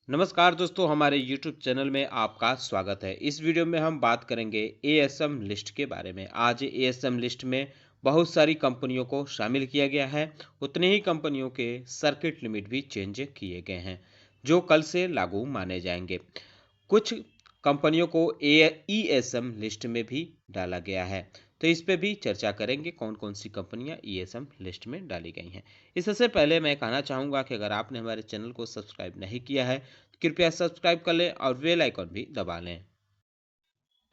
नमस्कार दोस्तों, हमारे YouTube चैनल में आपका स्वागत है। इस वीडियो में हम बात करेंगे एएसएम लिस्ट के बारे में। आज एएसएम लिस्ट में बहुत सारी कंपनियों को शामिल किया गया है। उतने ही कंपनियों के सर्किट लिमिट भी चेंज किए गए हैं, जो कल से लागू माने जाएंगे। कुछ कंपनियों को ईएसएम लिस्ट में भी डाला गया है, तो इस पे भी चर्चा करेंगे कौन कौन सी कंपनियां ईएसएम लिस्ट में डाली गई हैं। इससे पहले मैं कहना चाहूँगा कि अगर आपने हमारे चैनल को सब्सक्राइब नहीं किया है तो कृपया सब्सक्राइब कर लें और बेल आइकन भी दबा लें।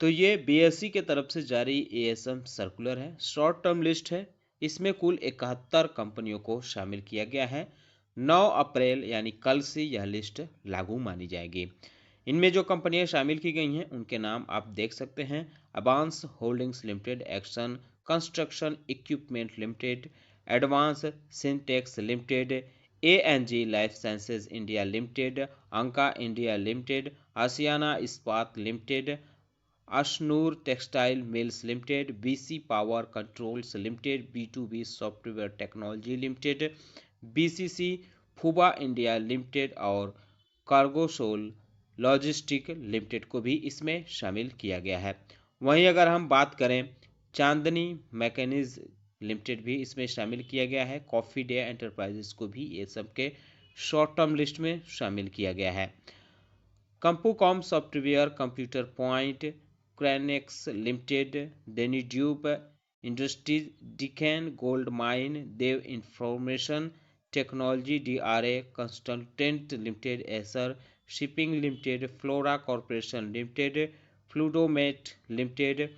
तो ये बीएसई के तरफ से जारी एएसएम सर्कुलर है, शॉर्ट टर्म लिस्ट है। इसमें कुल 71 कंपनियों को शामिल किया गया है। 9 अप्रैल यानी कल से यह लिस्ट लागू मानी जाएगी। इनमें जो कंपनियां शामिल की गई हैं उनके नाम आप देख सकते हैं। Abans Holdings Limited, Action Construction Equipment Limited, Advance Syntex Limited, ANG Life Sciences India Limited, Anka India Limited, Aashiana Ispat Limited, Ashnoor Textile Mills Limited, BC Power Controls Limited, B2B Software Technology Limited, BCC Fuba India Limited और Cargosol logistic limited को भी इसमें शामिल किया गया है। वहीं अगर हम बात करें, चांदनी मैकेनिज लिमिटेड भी इसमें शामिल किया गया है। कॉफी डे एंटरप्राइजेस को भी ये सब के शॉर्ट टर्म लिस्ट में शामिल किया गया है। Compucom Software, Computer Point, Cranex Limited, Danube Industries, Deccan Gold Mine, Dev Information Technology, DRA Consultant Limited, Essar Shipping Limited, Flora Corporation Limited, Fluidomat Limited,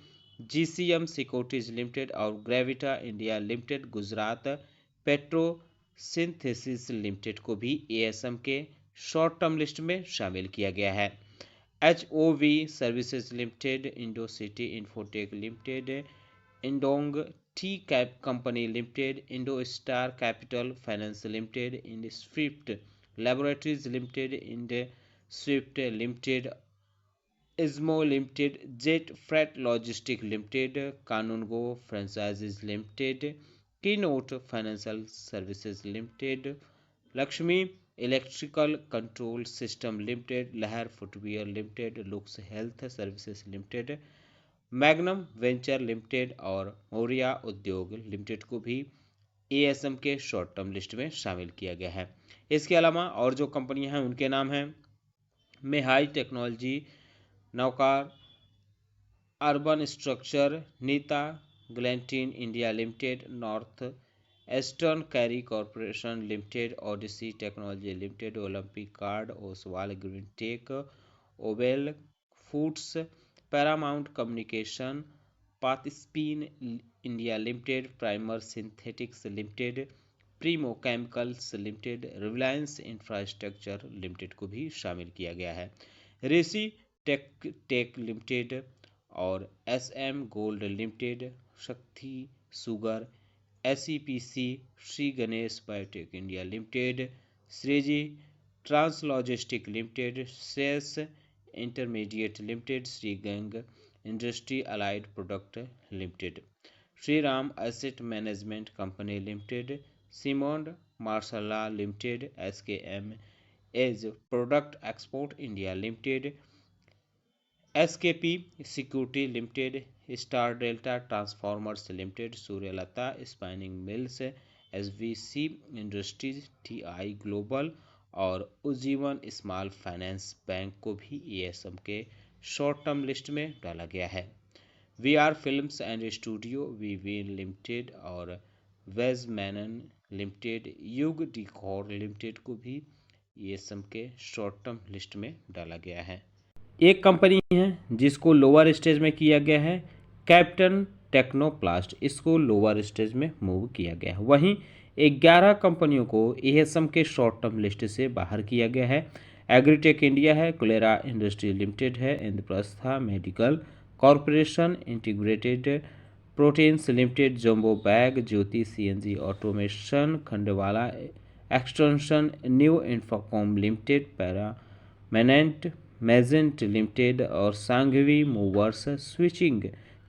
GCM Securities Limited और Gravita India limited, Gujarat Petro Synthesis Limited को भी ASM के short term list में शामिल किया गया है। HOV Services Limited, Indo City Infotech Limited, Indong Tea Cap Company Limited, Indo Star Capital Finance Limited, Ind Swift Laboratories Limited, Ind Swift Limited, Izmo Limited, Jet Freight Logistic Limited, Kanungo Franchisees Limited, Keynote Financial services Limited, Lakshmi Electrical Control System Limited, Lahar Footwear Limited, Looks Health Services Limited, Magnum Venture Limited और मौर्या उद्योग limited को भी ASM के short term list में शामिल किया गया है। इसके अलावा और जो कंपनियां हैं उनके नाम हैं मेहाई टेक्नोलॉजी, नौकार urban structure, Nita gelatin India limited, north eastern carry corporation limited, Odyssey technology limited, Olympic card, Oswal green tech, ओबेल फूड्स, पैरामाउंट कम्युनिकेशन, पातिस्पीन India limited, primer synthetics limited, Primo chemicals limited, Reliance infrastructure limited को भी शामिल किया गया है। Rishi tech limited और SM gold limited, Shakti sugar, SEPC, Shri Ganesh biotech India limited, Shreeji translogistic limited, Shesh intermediate limited, Shri गंग industry allied product limited, Shri Ram asset management company limited, Simmonds Marshall limited, SKM egg product export India limited, SKP security limited, star delta transformers limited, Suryalata spinning mills, SVC industries, TI global और Ujjivan small finance bank को भी ASM के short term list में डाला गया है। VR films and studio, वीवीन limited और वेज मैनन लिमिटेड, युग डिकॉर लिमिटेड को भी एएसएम के शॉर्ट टर्म लिस्ट में डाला गया है। एक कंपनी है जिसको लोअर स्टेज में किया गया है, कैप्टन टेक्नोप्लास्ट, इसको लोअर स्टेज में मूव किया गया है। वहीं 11 कंपनियों को एएसएम के शॉर्ट टर्म लिस्ट से बाहर किया गया है। एग्रीटेक इंडिया है, कुलेरा इंडस्ट्री लिमिटेड है, Indraprastha medical corporation, integrated proteins limited, jumbo bag, Jyoti CNG automation, Khandwala extension, new infocom limited, permanent magnet limited और सांघवी मूवर्स, स्विचिंग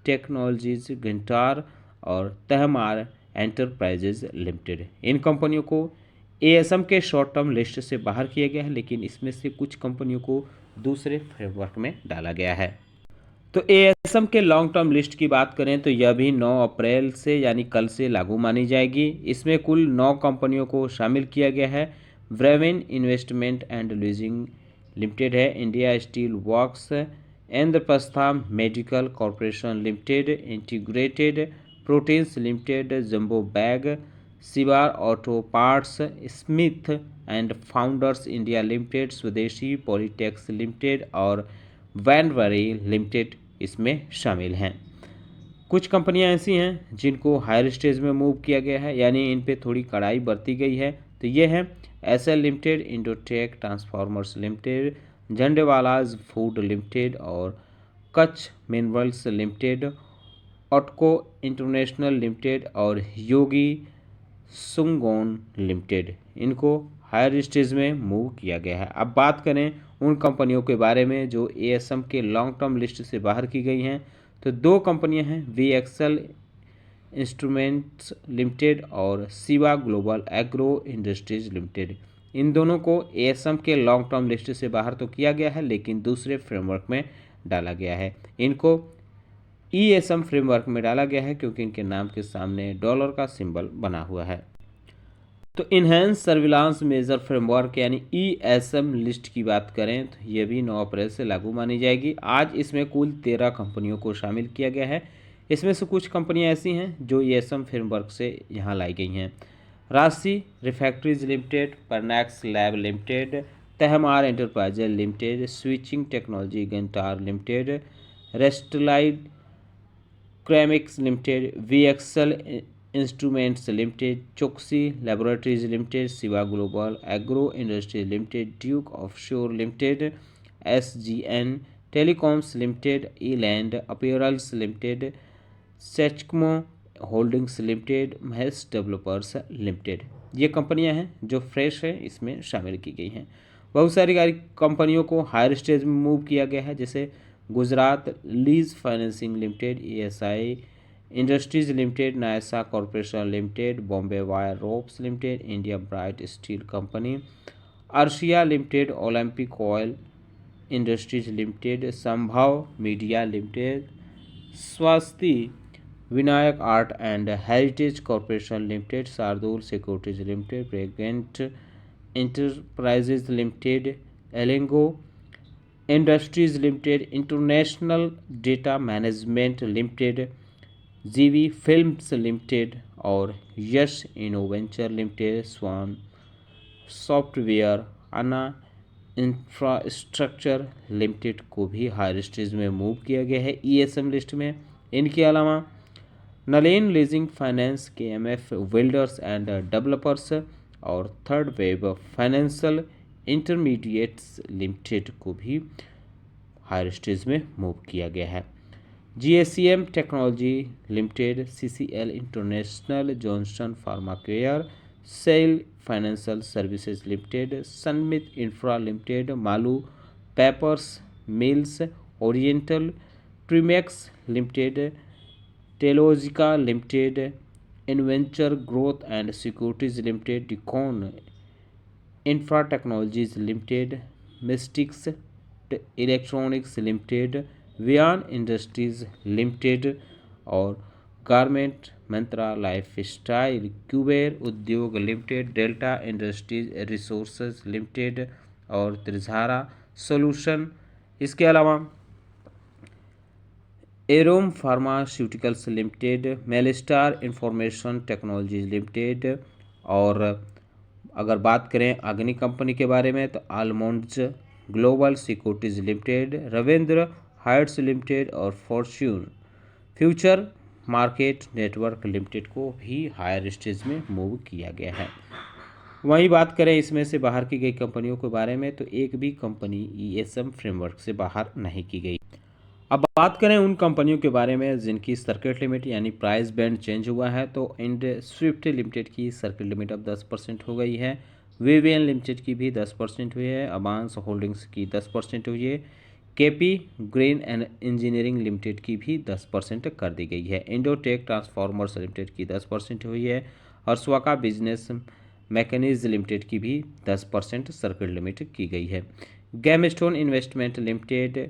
टेक्नोलॉजीज, घंटार और तहमार एंटरप्राइजेज लिमिटेड। इन कंपनियों को एएसएम के शॉर्ट टर्म लिस्ट से बाहर किया गया है, लेकिन इसमें से कुछ कंपनियों को दूसरे फ्रेमवर्क में डाला गया है। तो एएसएम के लॉन्ग टर्म लिस्ट की बात करें तो यह भी 9 अप्रैल से यानी कल से लागू मानी जाएगी। इसमें कुल 9 कंपनियों को शामिल किया गया है। ब्रेवेन इन्वेस्टमेंट एंड लीजिंग लिमिटेड है, India steel works, Indraprastha medical corporation limited, integrated proteins limited, jumbo bag, शिवार auto parts, Smith and founders India limited, Swadeshi polytex limited और वैनवरी लिमिटेड इसमें शामिल हैं। कुछ कंपनियां ऐसी हैं जिनको हायर स्टेज में मूव किया गया है, यानी इन पे थोड़ी कड़ाई बरती गई है। तो ये है SL limited, Indotech transformers limited, Jhandewalas food limited और Kutch minerals limited, Autco international limited और योगी सुंगोन लिमिटेड। इनको हायर स्टेज में मूव किया गया है। अब बात करें उन कंपनियों के बारे में जो एएसएम के लॉन्ग टर्म लिस्ट से बाहर की गई हैं, तो 2 कंपनियां हैं, वीएक्सएल इंस्ट्रूमेंट्स लिमिटेड और Shiva global agro industries limited. इन दोनों को एएसएम के लॉन्ग टर्म लिस्ट से बाहर तो किया गया है, लेकिन दूसरे फ्रेमवर्क में डाला गया है। इनको ईएसएम फ्रेमवर्क में डाला गया है क्योंकि इनके नाम के सामने डॉलर का सिंबल बना हुआ है। तो इन्हेंस सर्विलांस मेजर फ्रेमवर्क यानी ईएसएम लिस्ट की बात करें तो ये भी 9 अप्रैल से लागू मानी जाएगी। आज इसमें कुल 13 कंपनियों को शामिल किया गया है। इसमें से कुछ कंपनियां ऐसी हैं जो ईएसएम फ्रेमवर्क से यहाँ लाई गई हैं। Rashi refractories limited, Parnax lab limited, Tahmar enterprises limited, switching technology गंटार लिमिटेड, रेस्टलाइड ceramics limited, VXL instruments limited, Choksi laboratories limited, Shiva global agro industries limited, Duke offshore limited, SGN telecoms limited, Eland apparels limited, सेचकमो holdings limited, Mahesh developers limited. ये कंपनियां हैं जो fresh है इसमें शामिल की गई हैं। बहुत सारी कंपनियों को हायर स्टेज में मूव किया गया है, जैसे Gujarat lease financing limited, ESI industries limited, Naysaa corporation limited, Bombay wire ropes limited, India bright steel company, Arshiya limited, Olympic oil industries limited, Sambhav media limited, Swasti Vinayak art and heritage corporation limited, Shardul securities limited, ब्रेगेंट enterprises limited, एलेंगो industries limited, international data management limited, GV films limited और Yash innoventure limited, swan software, Anna infrastructure limited को भी higher stage में move किया गया है ESM list में। इनके अलावा नलेन leasing finance, KMF builders and developers और third web financial intermediates limited को भी हायर स्टेज में मूव किया गया है। GSCM technology limited, CCL international, Johnson pharmacare, सेल financial services limited, Sanmit infra limited, Malu papers mills, oriental Trimex limited, Telogica limited, inventure growth and securities limited, Decon infra technologies limited, mystics electronics limited, Viyan industries limited और garment Mantra life style, Kuber उद्योग limited, delta industries resources limited और Tridhara solution. इसके अलावा एरोम pharmaceuticals limited, मेलिस्टार information technologies limited और अगर बात करें अग्नि कंपनी के बारे में तो almonds global securities limited, Ravindra heights limited और fortune future market network limited को भी हायर स्टेज में मूव किया गया है। वहीं बात करें इसमें से बाहर की गई कंपनियों के बारे में तो एक भी कंपनी ईएसएम फ्रेमवर्क से बाहर नहीं की गई। अब बात करें उन कंपनियों के बारे में जिनकी सर्किट लिमिट यानी प्राइस बैंड चेंज हुआ है तो इंड स्विफ्ट लिमिटेड की सर्किट लिमिट अब 10% हो गई है, वीवीएन लिमिटेड की भी 10% हुई है, अबांस होल्डिंग्स की 10% हुई है, KP green and engineering limited की भी 10% कर दी गई है, इंडोटेक ट्रांसफॉर्मर्स लिमिटेड की 10% हुई है और स्वाका बिजनेस मैकेनिज लिमिटेड की भी 10% सर्किट लिमिट की गई है। गैमस्टोन इन्वेस्टमेंट लिमिटेड,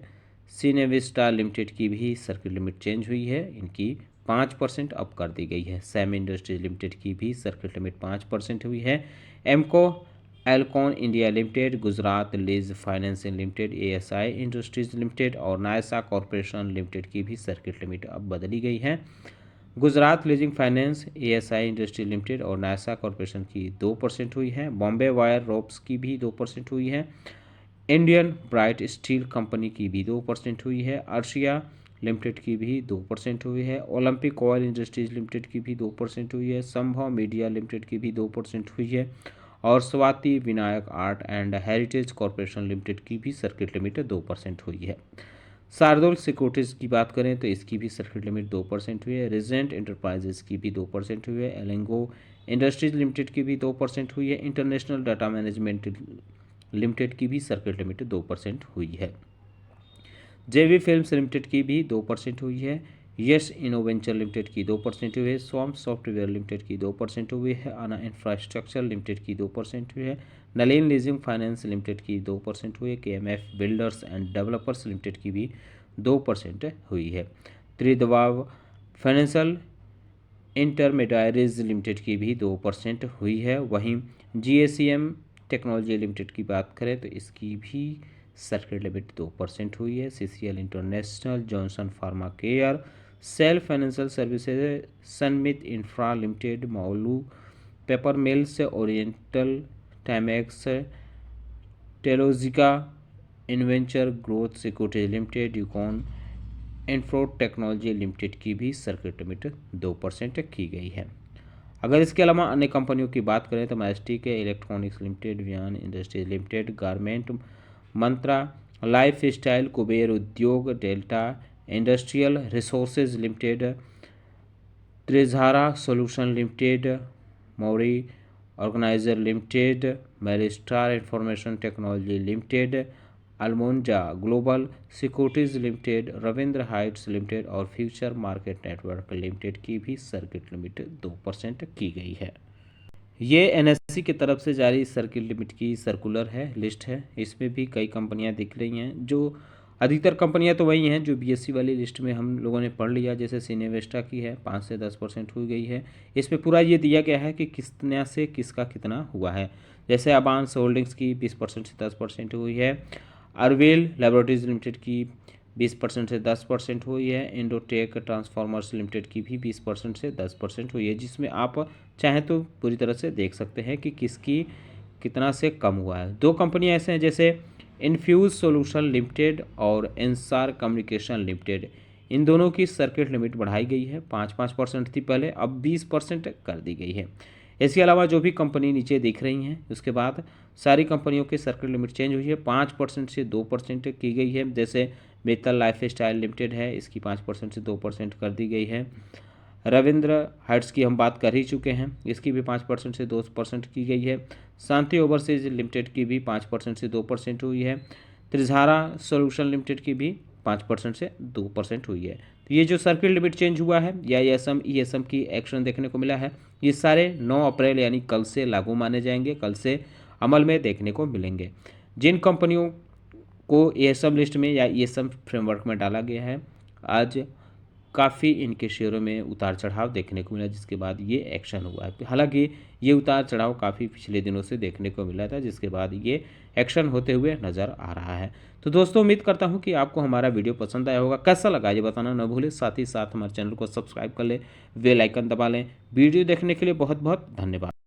सीनेविस्टा लिमिटेड की भी सर्किट लिमिट चेंज हुई है, इनकी 5% अप कर दी गई है। सैम इंडस्ट्रीज लिमिटेड की भी सर्किट लिमिट 5% हुई है। Emco Elecon India limited, Gujarat lease financing limited, ASI industries limited और नायसा कॉरपोरेशन लिमिटेड की भी सर्किट लिमिट अब बदली गई है। Gujarat leasing finance, ASI industry limited और नायसा कॉरपोरेशन की 2% हुई है। बॉम्बे वायर रोप्स की भी 2% हुई है। इंडियन ब्राइट स्टील कंपनी की भी 2% हुई है। अर्शिया लिमिटेड की भी 2% हुई है। ओलंपिक ऑयल इंडस्ट्रीज लिमिटेड की भी 2% हुई है। संभव मीडिया लिमिटेड की भी 2% हुई है और Swati Vinayak art and heritage corporation limited की भी सर्किट लिमिट 2% हुई है। शार्दुल सिक्योरिटीज़ की बात करें तो इसकी भी सर्किट लिमिट 2% हुई है। रिजेंट एंटरप्राइजेज की भी 2% हुई है। एलेंगो इंडस्ट्रीज लिमिटेड की भी 2% हुई है। इंटरनेशनल डाटा मैनेजमेंट लिमिटेड की भी सर्किट लिमिट 2% हुई है। जेवी फिल्म्स लिमिटेड की भी 2% हुई है। यश इनोवेंचर लिमिटेड की 2% हुई है। स्वाम सॉफ्टवेयर लिमिटेड की 2% हुई है। आना इंफ्रास्ट्रक्चर लिमिटेड की 2% हुई है। नलिन लीजिंग फाइनेंस लिमिटेड की 2% हुई है। केएमएफ बिल्डर्स एंड डेवलपर्स लिमिटेड की भी 2% हुई है। त्रिदवाव फाइनेंशियल इंटरमीडियरीज लिमिटेड की भी 2% हुई है। वहीं जीएसीएम टेक्नोलॉजी लिमिटेड की बात करें तो इसकी भी सर्किट लिमिट 2% हुई है। CCL international, Johnson pharma care, सेल financial services, Sanmit infra limited, Malu paper mills, oriental Timex, Telogica inventure growth security limited, यूकॉन इन्फ्रो टेक्नोलॉजी लिमिटेड की भी सर्किट लिमिट 2% की गई है। अगर इसके अलावा अन्य कंपनियों की बात करें तो mystic electronics limited, Viyan industries limited, garment Mantra life style, Kuber Udyog, delta industrial resources limited, Trijara solution limited, Mauri organiser limited, Meristar information technology limited, अल्मोंजा global securities limited, Ravindra heights limited और फ्यूचर मार्केट नेटवर्क लिमिटेड की भी सर्किट लिमिट 2% की गई है। ये NSC की तरफ से जारी सर्किट लिमिट की सर्कुलर है, लिस्ट है। इसमें भी कई कंपनियां दिख रही हैं, जो अधिकतर कंपनियां तो वही हैं जो बीएससी वाली लिस्ट में हम लोगों ने पढ़ लिया। जैसे सीनेवेस्टा की है 5 से 10% हो गई है। इसमें पूरा ये दिया गया है कि कितना से किसका कितना हुआ है। जैसे अबांस होल्डिंग्स की 20% से 10% हुई है। अरवेल लेबोरेटरीज लिमिटेड की 20% से 10% हुई है। इंडोटेक ट्रांसफॉर्मर्स लिमिटेड की भी 20% से 10% हुई है, जिसमें आप चाहें तो पूरी तरह से देख सकते हैं कि किसकी कितना से कम हुआ है। 2 कंपनियां ऐसे हैं जैसे इन्फ्यूज सॉल्यूशन लिमिटेड और एंसार कम्युनिकेशन लिमिटेड। इन दोनों की सर्किट लिमिट बढ़ाई गई है। 5% थी पहले, अब 20% कर दी गई है। इसके अलावा जो भी कंपनी नीचे दिख रही हैं उसके बाद सारी कंपनियों की सर्किट लिमिट चेंज हुई है। 5% से 2% की गई है। जैसे बेतल लाइफ स्टाइल लिमिटेड है, इसकी 5% से 2% कर दी गई है। रविंद्र हाइट्स की हम बात कर ही चुके हैं, इसकी भी 5% से 2% की गई है। शांति ओवरसीज लिमिटेड की भी 5% से 2% हुई है। त्रिधारा सॉल्यूशन लिमिटेड की भी 5% से 2% हुई है। तो ये जो सर्किट लिमिट चेंज हुआ है या ईएसएम की एक्शन देखने को मिला है, ये सारे 9 अप्रैल यानी कल से लागू माने जाएंगे, कल से अमल में देखने को मिलेंगे। जिन कंपनियों को ईएसएम लिस्ट में या ईएसएम फ्रेमवर्क में डाला गया है, आज काफ़ी इनके शेयरों में उतार चढ़ाव देखने को मिला, जिसके बाद ये एक्शन हुआ है। हालांकि ये उतार चढ़ाव काफ़ी पिछले दिनों से देखने को मिला था, जिसके बाद ये एक्शन होते हुए नज़र आ रहा है। तो दोस्तों उम्मीद करता हूँ कि आपको हमारा वीडियो पसंद आया होगा। कैसा लगा ये बताना न भूलें, साथ ही साथ हमारे चैनल को सब्सक्राइब कर लें, बेल आइकन दबा लें। वीडियो देखने के लिए बहुत बहुत धन्यवाद।